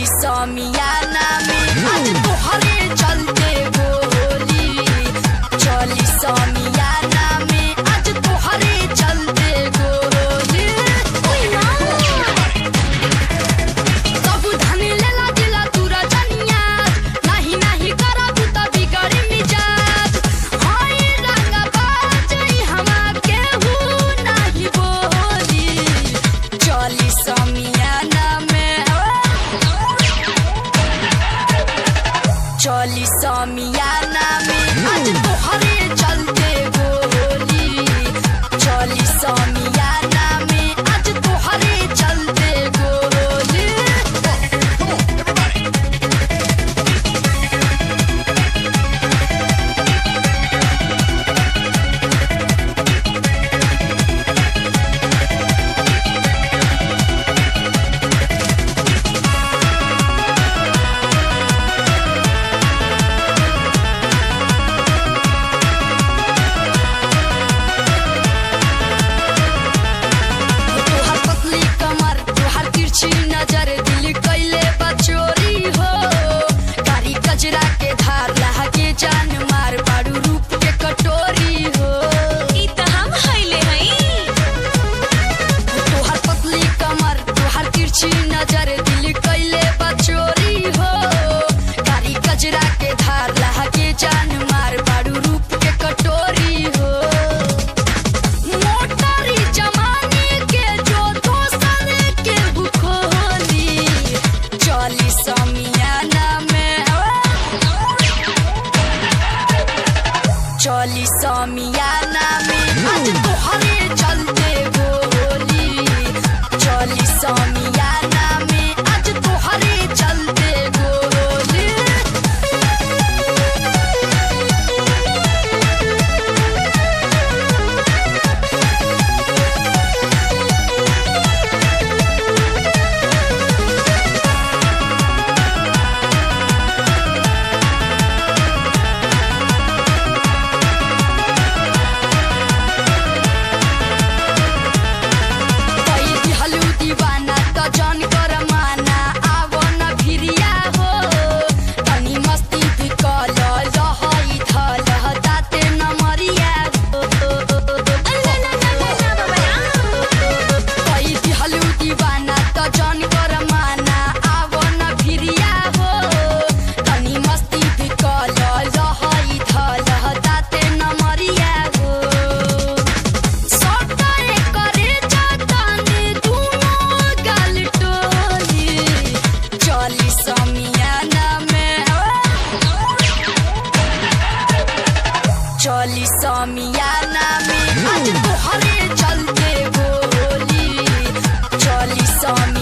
चली समियाना में आज तोहरे चलते गोली। चली समियाना में आज तोहरे चलते गोली। सब धन लेला दिला तूरा जनिया नहीं नहीं करा तू त बिगड़ी मिजाज। हाय रंगा बाजई हमा केहू नहीं बोली। चली समियाना में चली समियाना में आज तोहरे चलते गोली। चली समियाना में आज तोहरे चलते गोली। तोहर पतली कमर तोहर तिरछी नजर दिल कैले बचोरी हो। कारी कजरा के धार लहके जान मार बाड़ू रूप के कटोरी हो। ई त हम हइले हई। तोहर पतली कमर तोहर तिरछी नजर दिल कैले बचोरी हो। कारी कजरा के धार लहके जान मार बाड़ू रूप के कटोरी हो। मोटारी जमाने के जो दोसन के बुखोली। चली समियाना में चली समियाना में आज तोहरे चलते गोली। चली समियाना में आज तोहरे चलते गोली। कई दिहलू दीवाना त जन कर माना आवो न भिरिया हो। तनी मस्ती भी कल लहई थल दाते न मरिया हो। कई दिहलू दीवाना त जन कर माना आवो न भिरिया हो। तनी मस्ती भी कल लहई थल दाते न मरिया हो। सटाए करे जातानी दूनो गाल टोली। चली समियाना में चली समियाना में आज तोहरे चलते गोली। चली समियाना